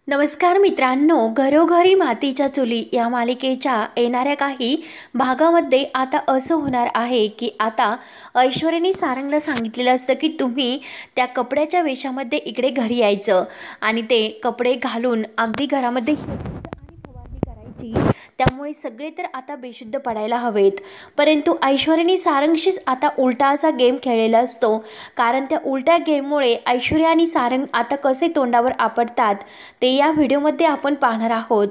नमस्कार मित्रांनो, घरोघरी मातीच्या चुली या मालिकेच्या येणाऱ्या काही भागामध्ये आता असं होणार आहे की आता ऐश्वर्याने सारंगला सांगितलेलं असतं की तुम्ही त्या कपड्याच्या वेशामध्ये इकडे घरी यायचं आणि ते कपडे घालून अगदी घरामध्ये फवारणी करायची। त्यामुळे सगळे तर आता बेशुद्ध पडायला हवेत, परंतु ऐश्वर्याने सारंगशीच आता उलटा असा गेम खेळलेला असतो। कारण त्या उलट्या गेममुळे ऐश्वर्या आणि सारंग आता कसे तोंडावर आपटतात ते या व्हिडिओमध्ये आपण पाहणार आहोत।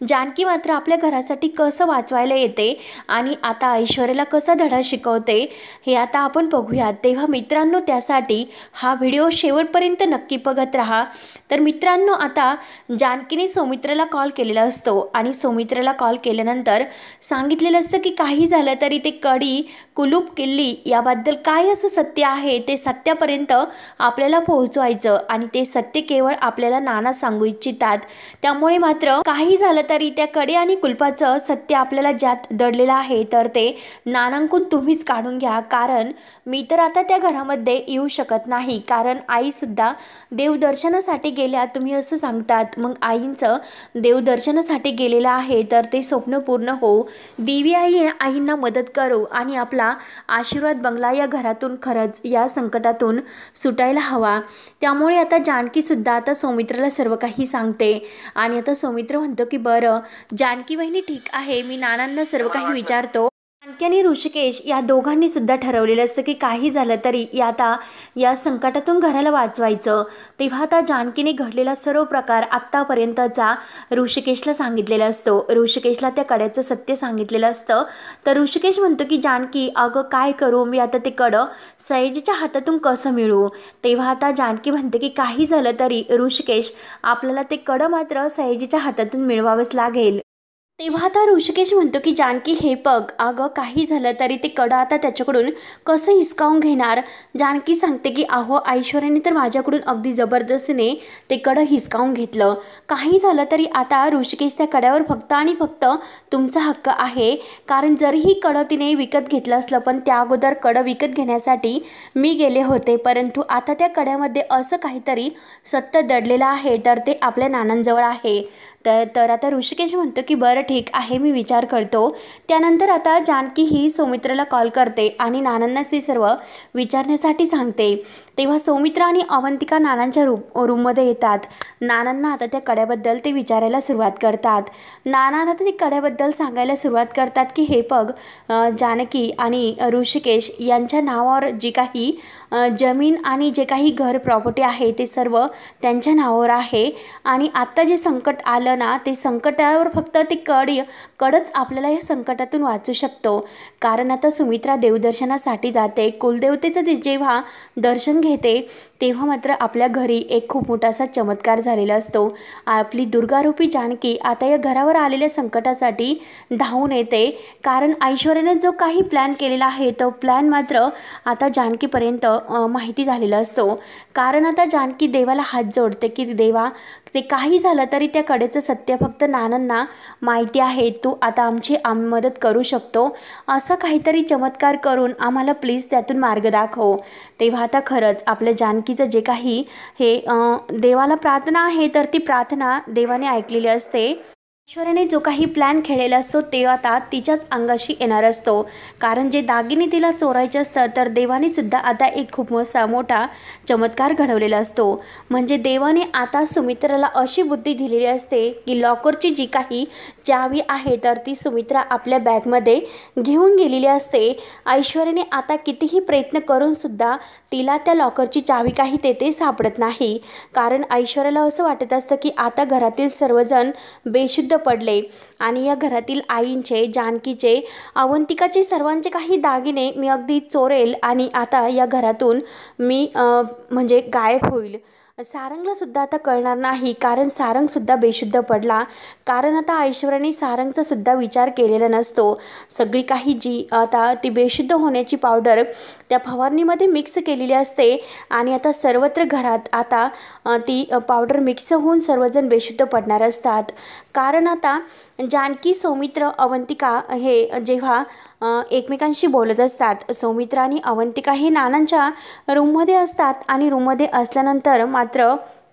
जानकी मात्र आपल्या घरासाठी कसं वाचवायला येते आणि आता ऐश्वर्याला कसा धडा शिकवते हे आता आपण बघूयात। तेव्हा मित्रांनो, त्यासाठी हा व्हिडिओ शेवटपर्यंत नक्की बघत राहा। तर मित्रांनो, आता जानकीने सौमित्राला कॉल केलेला असतो आणि सौमित्राला कॉल केल्यानंतर सांगितलेलं असतं की काही झालं तरी ते कडी कुलूप किल्ली याबद्दल काय असं सत्य आहे ते सत्यापर्यंत आपल्याला पोहोचवायचं आणि ते सत्य केवळ आपल्याला नाना सांगू इच्छितात। त्यामुळे मात्र काही झालं तरी त्या कडी आणि कुलपाचं सत्य आपल्याला ज्यात दडलेलं आहे तर ते नानांकून तुम्हीच काढून घ्या, कारण मी तर आता त्या घरामध्ये येऊ शकत नाही। कारण आईसुद्धा देवदर्शनासाठी गेल्या तुम्ही असं सांगतात, मग आईंचं देवदर्शनासाठी गेलेलं आहे तर ते स्वप्न पूर्ण हो, देवी आई आईंना मदत करो आणि आपला आशीर्वाद बंगला या घरातून खरंच या संकटातून सुटायला हवा। त्यामुळे आता जानकीसुद्धा आता सौमित्राला सर्व काही सांगते आणि आता सौमित्र म्हणतो की बरं जानकी वहिनी ठीक आहे, मी नानांना सर्व काही विचारतो। जानकी आणि ऋषिकेश या दोघांनी सुद्धा ठरवलेलं असतं की काही झालं तरी आता या संकटातून घराला वाचवायचं। तेव्हा आता जानकीने घडलेला सर्व प्रकार आत्तापर्यंतचा ऋषिकेशला सांगितलेला असतो। ऋषिकेशला त्या कड्याचं सत्य सांगितलेलं असतं। तर ऋषिकेश म्हणतो की जानकी अगं काय करू मी आता, ते कडं सयाजीच्या हातातून कसं मिळवू। तेव्हा आता जानकी म्हणते की काही झालं तरी ऋषिकेश आपल्याला ते कडं मात्र सयाजीच्या हातातून मिळवावंच लागेल। तेव्हा आता ऋषिकेश म्हणतो की जानकी हे बघ, अगं काही झालं तरी ते कडं आता त्याच्याकडून कसं हिसकावून घेणार। जानकी सांगते की अहो ऐश्वर्याने तर माझ्याकडून अगदी जबरदस्तीने ते कडं हिसकावून घेतलं, काही झालं तरी आता ऋषिकेश त्या कड्यावर फक्त आणि फक्त तुमचा हक्क आहे। कारण जरीही कडं तिने विकत घेतलं असलं पण त्या अगोदर कडं विकत घेण्यासाठी मी गेले होते, परंतु आता त्या कड्यामध्ये असं काहीतरी सत्य दडलेलं आहे तर ते आपल्या नानांजवळ आहे। तर आता ऋषिकेश म्हणतो की बरं ठीक आहे, मी विचार करतो। त्यानंतर आता जानकी ही सौमित्राला कॉल करते आणि नानांना ते सर्व विचारण्यासाठी सांगते। तेव्हा सौमित्र आणि अवंतिका नानांच्या रूममध्ये येतात। नानांना आता त्या कड्याबद्दल ते विचारायला सुरुवात करतात। नाना आता ते कड्याबद्दल सांगायला सुरुवात करतात की हे बघ जानकी आणि ऋषिकेश यांच्या नावावर जी काही जमीन आणि जे काही घर प्रॉपर्टी आहे ते सर्व त्यांच्या नावावर आहे आणि आत्ता जे संकट आलं ना, ते संकटावर फक्त ते कडच आपल्याला या संकटातून वाचू शकतो। कारण आता सुमित्रा देवदर्शनासाठी जाते, कुलदेवतेचं जेव्हा दर्शन घेते तेव्हा मात्र आपल्या घरी एक खूप मोठा असा चमत्कार झालेला असतो। आपली दुर्गारूपी जानकी आता या घरावर आलेल्या संकटासाठी धावून येते, कारण ऐश्वर्याने जो काही प्लॅन केलेला आहे तो प्लॅन मात्र आता जानकीपर्यंत माहिती झालेला असतो। कारण आता जानकी देवाला हात जोडते की देवा, ते काही झालं तरी त्या कडेचं सत्य फक्त नानांना माहिती आहे, तू आता आमची मदत करू शकतो, असं काहीतरी चमत्कार करून आम्हाला प्लीज त्यातून मार्ग दाखव। तेव्हा आता खरंच आपल्या जानकीचं जे काही हे देवाला प्रार्थना आहे तर ती प्रार्थना देवाने ऐकलेली असते। ऐश्वर्याने जो काही प्लॅन खेळलेला असतो ते आता तिच्याच अंगाशी येणार असतो, कारण जे दागिने तिला चोरायचे असतात तर देवाने सुद्धा आता एक खूप मोठा चमत्कार घडवलेला असतो। म्हणजे देवाने आता सुमित्राला अशी बुद्धी दिलेली असते की लॉकरची जी काही चावी आहे तर ती सुमित्रा आपल्या बॅगमध्ये घेऊन गेलेली असते। ऐश्वर्याने आता कितीही प्रयत्न करून सुद्धा तिला त्या लॉकरची चावी काही तेथे सापडत नाही, कारण ऐश्वर्याला असं वाटत असतं की आता घरातील सर्वजण बेशुद्ध पडले आणि या घरातील आईंचे, जानकीचे, अवंतिकाचे सर्वांचे काही दागिने मी अगदी चोरेल आणि आता या घरातून मी म्हणजे गायब होईल। सारंगला सुद्धा आता कळणार नाही, कारण सारंग सुद्धा बेशुद्ध पडला, कारण आता ऐश्वर्याने सारंगचा सुद्धा विचार केलेला नसतो। सगळी काही जी आता ती बेशुद्ध होण्याची पावडर त्या फवारणीमध्ये मिक्स केलेली असते आणि आता सर्वत्र घरात आता ती पावडर मिक्स होऊन सर्वजण बेशुद्ध पडणार असतात। कारण आता जानकी, सौमित्र, अवंतिका हे जेव्हा एकमेकांशी बोलत असतात, सौमित्र आणि अवंतिका हे नानांच्या रूममध्ये असतात आणि रूममध्ये असल्यानंतर मात्र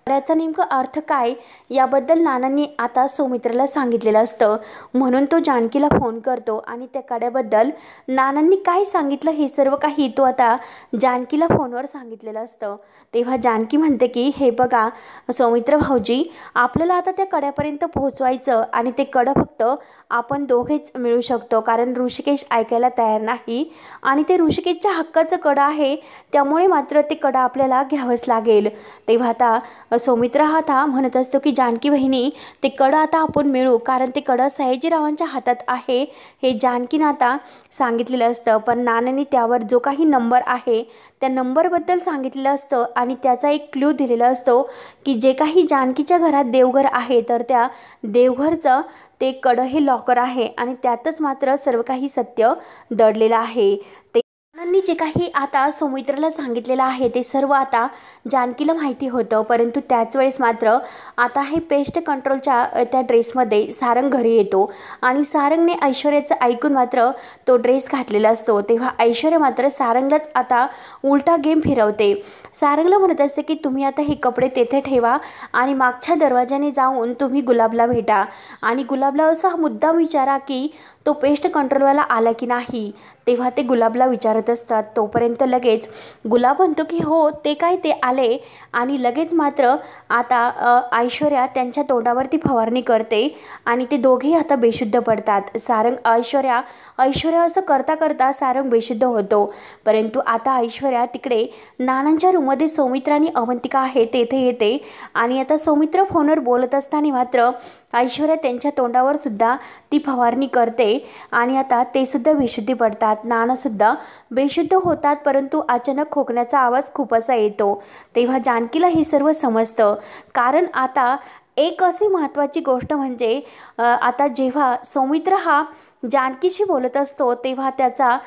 कड्याचा नेमका अर्थ काय याबद्दल नानांनी आता सौमित्राला सांगितलेलं असतं, म्हणून तो जानकीला फोन करतो आणि त्या कड्याबद्दल नानांनी काय सांगितलं हे सर्व काही तो आता जानकीला फोनवर सांगितलेलं असतं। तेव्हा जानकी म्हणते की हे बघा सौमित्र भाऊजी, आपल्याला आता त्या कड्यापर्यंत पोहोचवायचं आणि ते कडं फक्त आपण दोघेच मिळू शकतो, कारण ऋषिकेश ऐकायला तयार नाही आणि ते ऋषिकेशच्या हक्काचं कडं आहे, त्यामुळे मात्र ते कडं आपल्याला घ्यावंच लागेल। तेव्हा आता सौमित्र आता म्हणत असतो की जानकी बहिणी, ते कडं आता आपण मिळू, कारण ते कडं सयाजीरावांच्या हातात आहे हे जानकीनं आता सांगितलेलं असतं। पण नानांनी त्यावर जो काही नंबर आहे त्या नंबरबद्दल सांगितलेलं असतं आणि त्याचा एक क्लू दिलेला असतो की जे काही जानकीच्या घरात देवघर आहे तर त्या देवघरचं ते कडं हे लॉकर आहे आणि त्यातच मात्र सर्व काही सत्य दडलेलं आहे। ते नानांनी जे काही आता सौमित्राला सांगितलेलं आहे ते सर्व आता जानकीला माहिती होतं, परंतु त्याच वेळेस मात्र आता हे पेस्ट कंट्रोलच्या त्या ड्रेसमध्ये सारंग घरी येतो आणि सारंगने ऐश्वर्याचं ऐकून मात्र तो ड्रेस घातलेला असतो। तेव्हा ऐश्वर्या मात्र सारंगलाच आता उलटा गेम फिरवते। सारंगला म्हणत असते की तुम्ही आता हे कपडे तेथे ठेवा आणि मागच्या दरवाजाने जाऊन तुम्ही गुलाबला भेटा आणि गुलाबला असा मुद्दाम विचारा की तो पेस्ट कंट्रोलवाला आला की नाही। तेव्हा ते गुलाबला विचारत असतात, तोपर्यंत लगेच गुलाब म्हणतो की हो ते काय ते आले आणि लगेच मात्र आता ऐश्वर्या त्यांच्या तोंडावरती फवारणी करते आणि ते दोघेही आता बेशुद्ध पडतात। सारंग ऐश्वर्या असं करता करता सारंग बेशुद्ध होतो, परंतु आता ऐश्वर्या तिकडे नानांच्या रूममध्ये सौमित्र आणि अवंतिका आहे तेथे येते आणि आता सौमित्र फोनवर बोलत असताना मात्र ऐश्वर्या त्यांच्या तोंडावर सुद्धा ती फवारणी करते आणि आता ते सुद्धा बेशुद्धी पडतात। नानासुद्धा बेशुद्ध होतात, परंतु अचानक खोकण्याचा आवाज खूप असा येतो। तेव्हा जानकीला हे सर्व समजतं, कारण आता एक अशी महत्त्वाची गोष्ट म्हणजे आता जेव्हा सौमित्र हा जानकीशी बोलत असतो तेव्हा त्याचा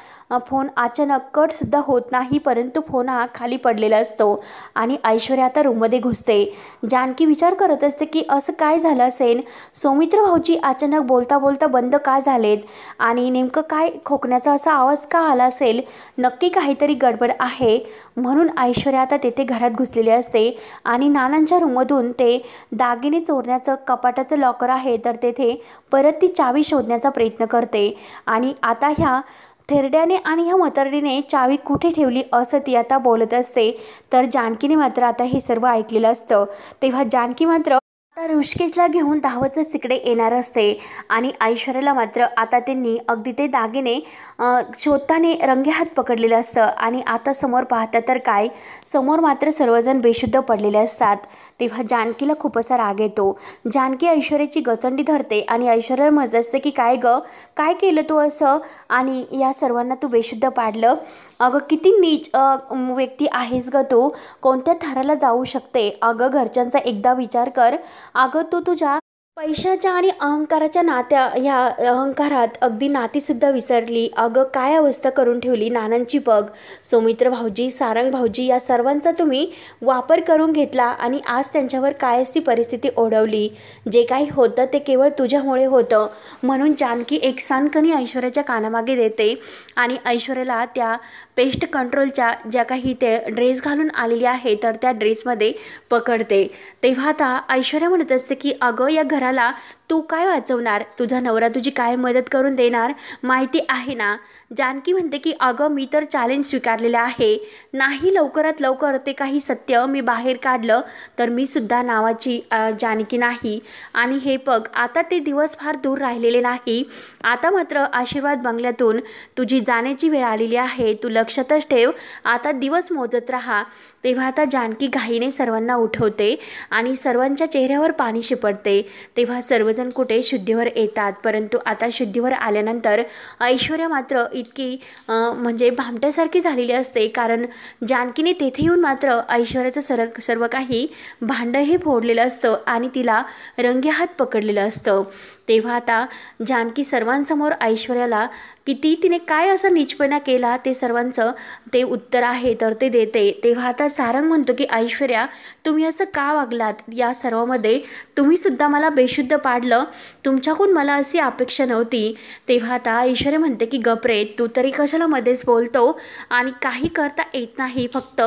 फोन अचानक कटसुद्धा होत नाही, परंतु फोन हा खाली पडलेला असतो आणि ऐश्वर्या आता रूममध्ये घुसते। जानकी विचार करत असते की असं काय झालं असेल, सौमित्र भाऊजी अचानक बोलता बोलता बंद का झालेत आणि नेमकं काय खोकण्याचा असा आवाज का आला असेल, नक्की काहीतरी गडबड आहे। म्हणून ऐश्वर्या आता तेथे घरात घुसलेली असते आणि नानांच्या रूममधून ते दागिने चोरण्याचं कपाटाचं लॉकर आहे तर तेथे परत ती चावी शोधण्याचा प्रयत्न करते आणि आता ह्या थेरड्याने आणि ह्या म्हातारीने चावी कुठे ठेवली असं ती आता बोलत असते। तर जानकीने मात्र आता हे सर्व ऐकलेलं असतं। तेव्हा जानकी मात्र आता ऋषिकेशला घेऊन धावतच तिकडे येणार असते आणि ऐश्वर्याला मात्र आता त्यांनी अगदी ते दागिने शोधताने रंगेहात पकडलेलं असतं आणि आता समोर पाहता तर काय, समोर मात्र सर्वजण बेशुद्ध पडलेले असतात। तेव्हा जानकीला खूप असा राग येतो। जानकी ऐश्वर्याची गचंडी धरते आणि ऐश्वर्याला म्हणत असते की काय ग, काय केलं तू असं आणि या सर्वांना तू बेशुद्ध पाडलं, अगं किती नीच व्यक्ती आहेस ग तू, कोणत्या थराला जाऊ शकते, अगं घरच्यांचा एकदा विचार कर, अगं तू तुझ्या पैशाच्या आणि अहंकाराच्या ह्या अहंकारात अगदी नातीसुद्धा विसरली, अगं काय अवस्था करून ठेवली नानांची बघ। सौमित्र भाऊजी, सारंग भाऊजी या सर्वांचा तुम्ही वापर करून घेतला आणि आज त्यांच्यावर काय ती परिस्थिती ओढवली, जे काही होतं ते केवळ तुझ्यामुळे होतं। म्हणून जानकी एक सणकणी ऐश्वर्याच्या कानामागे देते आणि ऐश्वर्याला त्या पेस्ट कंट्रोलच्या ज्या काही ते ड्रेस घालून आलेली आहे तर त्या ड्रेसमध्ये पकडते। तेव्हा आता ऐश्वर्या म्हणत असते की अगं या घराला तू काय वाचवणार, तुझा नवरा तुझी काय मदत करून देणार माहिती आहे ना। जानकी म्हणते की अगं मी तर चॅलेंज स्वीकारलेलं आहे, नाही लवकरात लवकर ते काही सत्य मी बाहेर काढलं तर मी सुद्धा नावाची जानकी नाही आणि हे बघ आता ते दिवस फार दूर राहिलेले नाही, आता मात्र आशीर्वाद बंगल्यातून तुझी जाण्याची वेळ आलेली आहे, तू लक्षातच ठेव, आता दिवस मोजत राहा। तेव्हा आता जानकी घाईने सर्वांना उठवते आणि सर्वांच्या चेहऱ्यावर पाणी शिपडते। तेव्हा सर्वजण कुठे शुद्धीवर येतात, परंतु आता शुद्धीवर आल्यानंतर ऐश्वर्या मात्र इतकी म्हणजे भामट्यासारखी झालेली असते, कारण जानकीने तेथे येऊन मात्र ऐश्वर्याचं सर्व काही भांडं हे फोडलेलं असतं आणि तिला रंगेहात पकडलेलं असतं। तेव्हा आता जानकी सर्वांसमोर ऐश्वर्याला किती तिने काय असा नीचपणा केला ते सर्वांचं ते उत्तर आहे तर ते देते। तेव्हा आता सारंग म्हणतो की ऐश्वर्या, तुम्ही असं का वागलात? या सर्वामध्ये तुम्ही सुद्धा मला बेशुद्ध पाडलं, तुमच्याकडून मला अशी अपेक्षा नव्हती। तेव्हा आता ऐश्वर्या म्हणते की गप्रे, तू तरी कशाला मध्येच बोलतो आणि काही करता येत नाही, फक्त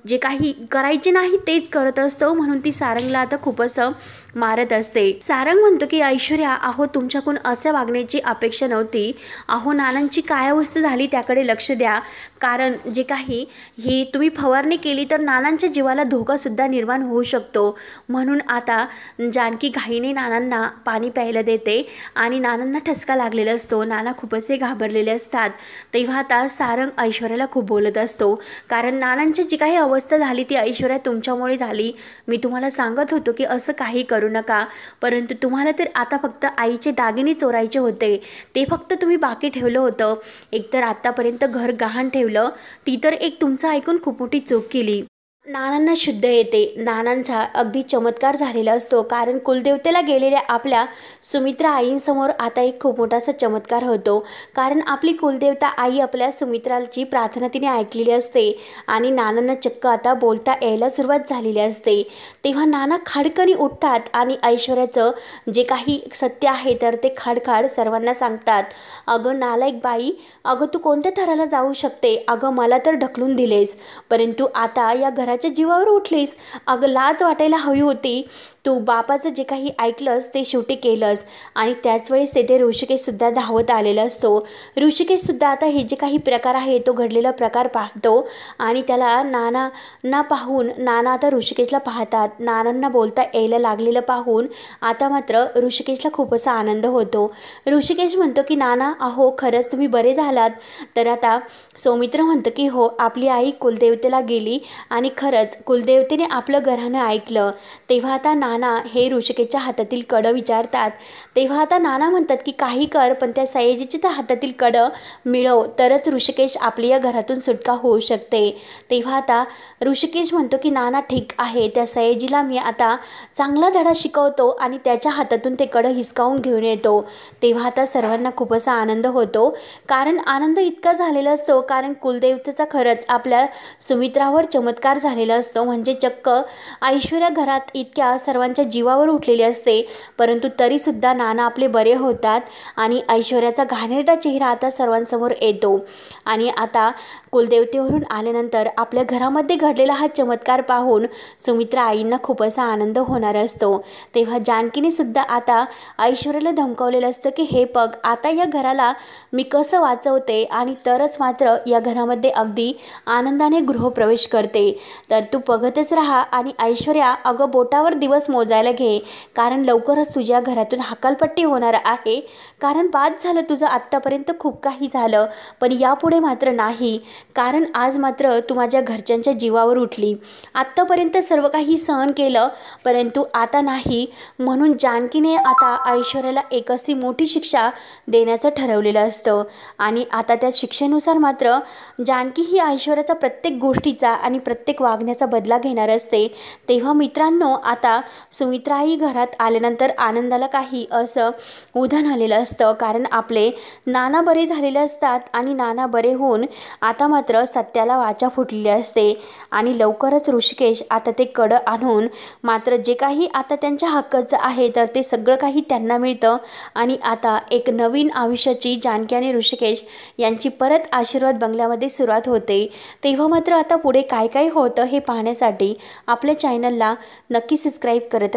जे काही करायचे नाही तेच करत असतो, म्हणून ती सारंगला आता खूप असं मारत असते। सारंग म्हणतो की ऐश्वर्या, अहो तुमच्याकडून अशा वागण्याची अपेक्षा नव्हती, अहो नानांची काय अवस्था झाली त्याकडे लक्ष द्या, कारण जे काही ही तुम्ही फवारणी केली तर नानांच्या जीवाला धोकासुद्धा निर्माण होऊ शकतो। म्हणून आता जानकी घाईने नानांना पाणी प्यायला देते आणि नानांना ठसका लागलेला असतो, नाना खूप असे घाबरलेले असतात। तेव्हा आता सारंग ऐश्वर्याला खूप बोलत असतो, कारण नानांची जी काही अवस्था झाली ती ऐश्वर्या तुमच्यामुळे झाली, मी तुम्हाला सांगत होतो की असं काही करू नका, परंतु तुम्हाला तर आता फक्त आईचे दागिने चोरायचे होते, ते फक्त तुम्ही बाकी ठेवलं होतं, एकतर आत्तापर्यंत घर गहाण ठेवलं, ती तर एक तुमचं ऐकून खूप मोठी चूक केली। नानांना शुद्ध येते, नानांचा अगदी चमत्कार झालेला असतो, कारण कुलदेवतेला गेलेल्या आपल्या सुमित्रा आईंसमोर आता एक खूप मोठासा चमत्कार होतो, कारण आपली कुलदेवता आई आपल्या सुमित्राची प्रार्थना तिने ऐकलेली असते आणि नानांना चक्क आता बोलता यायला सुरुवात झालेली असते। तेव्हा नाना खाडकनी उठतात आणि ऐश्वर्याचं जे काही सत्य आहे तर ते खाडखाड सर्वांना सांगतात। अगं नालायक बाई, अगं तू कोणत्या थराला जाऊ शकते, अगं मला तर ढकलून दिलेस, परंतु आता या घराच्या जीवावर उठलीस, अगं लाज वाटायला हवी होती, तू बापाचं जे काही ऐकलंस ते शेवटी केलंस। आणि त्याच वेळेस तेथे ऋषिकेशसुद्धा धावत आलेला असतो। ऋषिकेशसुद्धा आता हे जे काही प्रकार आहे तो घडलेला प्रकार पाहतो आणि त्याला नानांना पाहून नाना आता ऋषिकेशला पाहतात, नानांना बोलता यायला लागलेलं पाहून आता मात्र ऋषिकेशला खूप असा आनंद होतो। ऋषिकेश म्हणतो की नाना, अहो खरंच तुम्ही बरे झालात? तर आता सौमित्र म्हणतो की हो, आपली आई कुलदेवतेला गेली आणि खरंच कुलदेवतेने आपलं घराणं ऐकलं। तेव्हा आता नाना हे ऋषिकेशच्या हातातील कडं विचारतात, तेव्हा आता नाना म्हणतात की काही कर, पण त्या सयाजीची त्या हातातील कडं मिळव, तरच ऋषिकेश आपली या घरातून सुटका होऊ शकते। तेव्हा आता ऋषिकेश म्हणतो की नाना ठीक आहे, त्या सयाजीला मी आता चांगला धडा शिकवतो आणि त्याच्या हातातून ते कडं हिसकावून घेऊन येतो। तेव्हा आता सर्वांना खूप असा आनंद होतो, कारण आनंद इतका झालेला असतो कारण कुलदेवतेचा खरंच आपल्या सुमित्रावर चमत्कार झालेला असतो, म्हणजे चक्क ऐश्वर्या घरात इतक्या सर्वांच्या जीवावर उठलेली असते, परंतु तरीसुद्धा नाना आपले बरे होतात आणि ऐश्वर्याचा घाणेरडा चेहरा आता सर्वांसमोर येतो। आणि आता कुलदेवतेवरून आल्यानंतर आपल्या घरामध्ये घडलेला हा चमत्कार पाहून सुमित्रा आईंना खूप असा आनंद होणार असतो। तेव्हा जानकीने सुद्धा आता ऐश्वर्याला धमकावलेलं असतं की हे बघ, आता या घराला मी कसं वाचवते आणि तरच मात्र या घरामध्ये अगदी आनंदाने गृहप्रवेश करते, तर तू बघतच राहा। आणि ऐश्वर्या, अगं बोटावर दिवस मोजायला घे, कारण लवकरच तुझ्या घरातून हकालपट्टी होणार आहे, कारण बाद झालं तुझं, आत्तापर्यंत खूप काही झालं पण यापुढे मात्र नाही, कारण आज मात्र तू माझ्या घरच्यांच्या जीवावर उठली, आत्तापर्यंत सर्व काही सहन केलं परंतु आता नाही, म्हणून जानकीने आता ऐश्वर्याला एक अशी मोठी शिक्षा देण्याचं ठरवलेलं असतं। आणि आता त्या शिक्षेनुसार मात्र जानकी ही ऐश्वर्याचा प्रत्येक गोष्टीचा आणि प्रत्येक वागण्याचा बदला घेणार असते। तेव्हा मित्रांनो, आता सुमित्राही घरात आल्यानंतर आनंदाला काही असं उधाण आलेलं असतं, कारण आपले नाना बरे झालेले असतात आणि नाना बरे होऊन आता मात्र सत्याला वाचा फुटलेली असते आणि लवकरच ऋषिकेश आता ते कडं आणून मात्र जे काही आता त्यांच्या हक्काचं आहे तर ते सगळं काही त्यांना मिळतं आणि आता एक नवीन आयुष्याची जानकी आणि ऋषिकेश यांची परत आशीर्वाद बंगल्यामध्ये सुरुवात होते। तेव्हा मात्र आता पुढे काय काय होतं हे पाहण्यासाठी आपल्या चॅनलला नक्की सबस्क्राईब करत